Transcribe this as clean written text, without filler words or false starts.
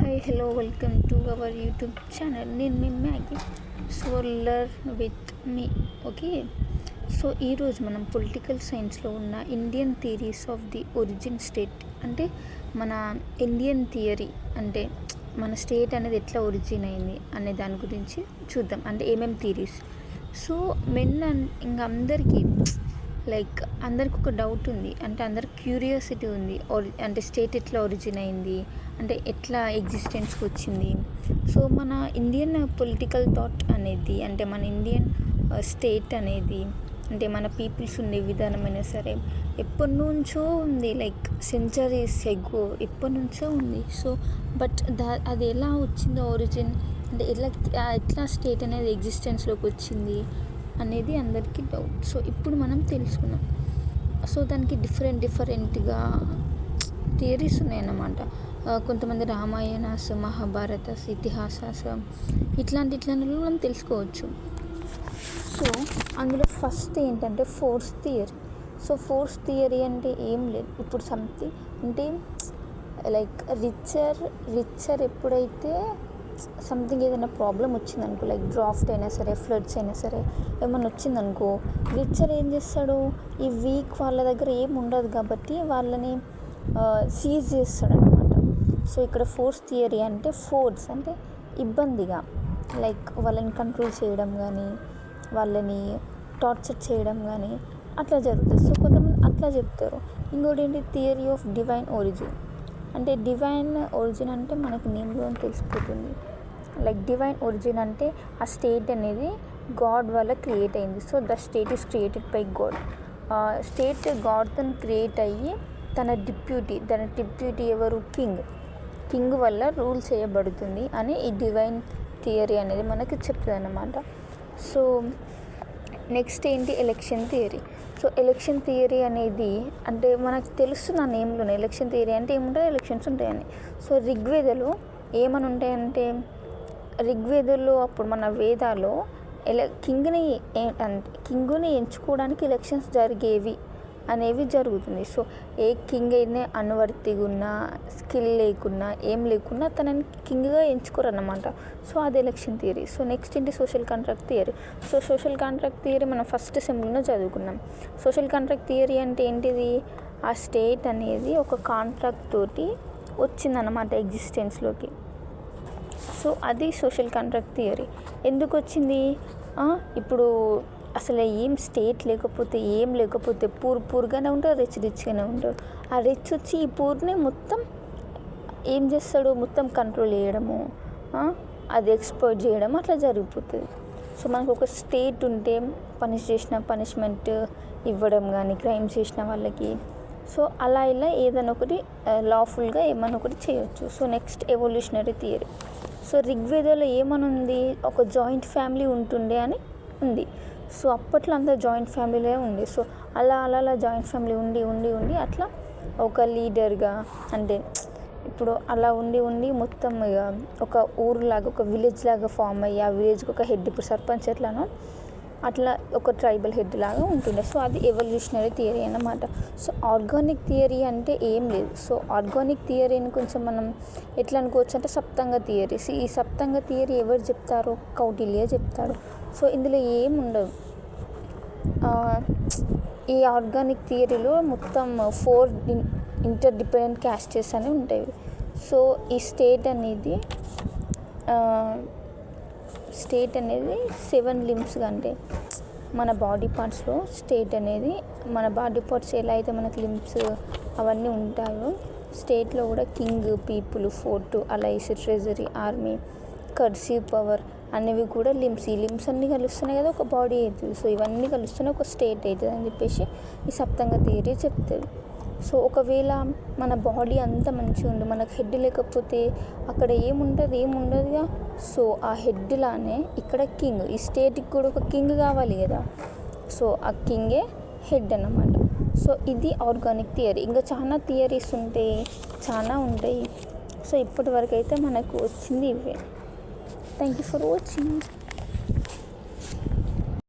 Hi hello welcome to our YouTube channel. నేను మీ Maggie. So learn with me. Okay, so ఈరోజు మనం political సైన్స్లో ఉన్న Indian theories of the origin state, అంటే మన ఇండియన్ థియరీ అంటే మన స్టేట్ అనేది ఎట్లా ఒరిజిన్ అయింది అనే దాని గురించి చూద్దాం. అంటే ఏమేమి థియరీస్. సో ఇంకా అందరికీ అందరికి ఒక డౌట్ ఉంది, అంటే అందరికి క్యూరియాసిటీ ఉంది. అంటే స్టేట్ ఎట్లా ఒరిజిన్ అయింది, అంటే ఎట్లా ఎగ్జిస్టెన్స్కి వచ్చింది. సో మన ఇండియన్ పొలిటికల్ థాట్ అనేది, అంటే మన ఇండియన్ స్టేట్ అనేది, అంటే మన పీపుల్స్ ఉండే విధానమైనా సరే ఎప్పటి నుంచో ఉంది, సెంచరీస్ ఎగో ఎప్పటి నుంచో ఉంది. సో బట్ అది ఎలా వచ్చిందో ఒరిజిన్, అంటే ఎట్లా స్టేట్ అనేది ఎగ్జిస్టెన్స్లోకి వచ్చింది అనేది అందరికీ డౌట్. సో ఇప్పుడు మనం తెలుసుకున్నాం. సో దానికి డిఫరెంట్గా థియరీస్ ఉన్నాయన్నమాట. కొంతమంది రామాయణాస్, మహాభారతాస్, ఇతిహాసాస్ ఇట్లాంటి మనం తెలుసుకోవచ్చు. సో అందులో ఫస్ట్ ఏంటంటే force theory. So force theory అంటే ఏం లేదు, ఇప్పుడు సంథింగ్ అంటే రిచర్ ఎప్పుడైతే సంథింగ్ ఏదైనా ప్రాబ్లం వచ్చిందనుకో, డ్రాఫ్ట్ అయినా సరే, ఫ్లడ్స్ అయినా సరే, ఏమన్నా వచ్చిందనుకో, రిచర్ ఏం చేస్తాడు, ఈ వీక్ వాళ్ళ దగ్గర ఏం ఉండదు కాబట్టి వాళ్ళని సీజ్ చేస్తాడు అనమాట. సో ఇక్కడ ఫోర్స్ థియరీ అంటే ఫోర్స్ అంటే ఇబ్బందిగా, వాళ్ళని కంట్రోల్ చేయడం కానీ, వాళ్ళని టార్చర్ చేయడం కానీ అట్లా జరుగుతుంది. సో కొంతమంది అట్లా చెప్తారు. ఇంకోటి ఏంటి, థియరీ ఆఫ్ డివైన్ ఒరిజిన్. అంటే డివైన్ ఒరిజిన్ అంటే మనకి నేమ్లో తెలిసిపోతుంది. డివైన్ ఒరిజిన్ అంటే ఆ స్టేట్ అనేది గాడ్ వల్ల క్రియేట్ అయింది. So the state is created by god. State గాడ్తో క్రియేట్ అయ్యి తన డిప్యూటీ ఎవరు, కింగ్ వల్ల రూల్ చేయబడుతుంది అని ఈ డివైన్ థియరీ అనేది మనకి చెప్తుంది అన్నమాట. సో నెక్స్ట్ ఏంటి, election theory. So election theory అనేది అంటే మనకు తెలుస్తుంది ఆ నేమ్లోనే. ఎలక్షన్ థియరీ అంటే ఏముంటుంది, ఎలక్షన్స్ ఉంటాయని. సో ఋగ్వేదలో ఏమని ఉంటాయంటే, ఋగ్వేదంలో అప్పుడు మన వేదాల్లో కింగ్ని ఎంచుకోవడానికి ఎలక్షన్స్ జరిగేవి అనేవి జరుగుతుంది. సో ఏ కింగ్ అయినా అనువర్తిగా ఉన్నా, స్కిల్ లేకున్నా, ఏం లేకున్నా తనని కింగ్గా ఎంచుకోరన్నమాట. సో అది ఎలక్షన్ థియరీ. సో నెక్స్ట్ ఏంటి, social contract theory. So social contract theory మనం ఫస్ట్ సెమ్లో చదువుకున్నాం. సోషల్ కాంట్రాక్ట్ థియరీ అంటే ఏంటిది, ఆ స్టేట్ అనేది ఒక కాంట్రాక్ట్ తోటి వచ్చిందన్నమాట ఎగ్జిస్టెన్స్లోకి. సో అది సోషల్ కాంట్రాక్ట్ థియరీ. ఎందుకు వచ్చింది, ఇప్పుడు అసలు ఏం స్టేట్ లేకపోతే, ఏం లేకపోతే పూర్గానే ఉంటారు, రిచ్గానే ఉంటారు. ఆ రిచ్ వచ్చి ఈ పూర్ని మొత్తం ఏం చేస్తాడు, మొత్తం కంట్రోల్ చేయడము, అది ఎక్స్‌ప్లాయిట్ చేయడం అట్లా జరిగిపోతుంది. సో మనకు ఒక స్టేట్ ఉంటే పనిష్మెంట్ ఇవ్వడం కానీ, క్రైమ్స్ చేసిన వాళ్ళకి, సో అలా ఇలా ఏదైనా ఒకటి లాఫుల్గా ఏమైనా ఒకటి చేయొచ్చు. So next evolutionary theory. So ఋగ్వేదంలో ఏమని ఉంది, ఒక జాయింట్ ఫ్యామిలీ ఉంటుండే అని ఉంది. సో అప్పట్లో అంతా జాయింట్ ఫ్యామిలీలే ఉంది. సో అలా జాయింట్ ఫ్యామిలీ ఉండి అట్లా ఒక లీడర్గా, అంటే ఇప్పుడు అలా ఉండి మొత్తం ఇక ఒక ఊరులాగా, ఒక విలేజ్ లాగా ఫామ్ అయ్యి, ఆ విలేజ్కి ఒక హెడ్, ఇప్పుడు సర్పంచ్ ఎట్లానో అట్లా ఒక ట్రైబల్ హెడ్ లాగా ఉంటుండే. సో అది ఎవల్యూషనరీ థియరీ అన్నమాట. సో ఆర్గానిక్ థియరీ అంటే ఏం లేదు. సో ఆర్గానిక్ థియరీని కొంచెం మనం ఎట్లా అనుకోవచ్చు అంటే సప్తంగ థియరీస్. ఈ సప్తంగ థియరీ ఎవరు చెప్తారో, కౌటిల్య చెప్తాడు. సో ఇందులో ఏముండదు. ఈ ఆర్గానిక్ థియరీలో మొత్తం 4 ఇంటర్డిపెండెంట్ క్యాస్టెస్ అని ఉంటాయి. సో ఈ స్టేట్ అనేది 7 లిమ్స్గా, అంటే మన బాడీ పార్ట్స్లో స్టేట్ అనేది, మన బాడీ పార్ట్స్ ఎలా అయితే మనకి లిమ్స్ అవన్నీ ఉంటాయో, స్టేట్లో కూడా king, people, fort, allies, treasury, army, కర్సీ పవర్ అనేవి కూడా లిమ్స్. ఈ లిమ్స్ అన్నీ కలుస్తున్నాయి కదా ఒక బాడీ అవుతుంది. సో ఇవన్నీ కలుస్తున్నాయి ఒక స్టేట్ అవుతుంది అని చెప్పేసి ఈ సప్తంగ థియరీ చెప్తుంది. సో ఒకవేళ మన బాడీ అంతా మంచిగా ఉంది, మనకు హెడ్ లేకపోతే అక్కడ ఏముండదుగా. సో ఆ హెడ్ లానే ఇక్కడ కింగ్, ఈ స్టేట్కి కూడా ఒక కింగ్ కావాలి కదా. సో ఆ కింగే హెడ్ అన్నమాట. సో ఇది ఆర్గానిక్ థియరీ. ఇంకా చాలా థియరీస్ ఉంటాయి. సో ఇప్పటి వరకు అయితే మనకు వచ్చింది ఇవే. Thank you for watching.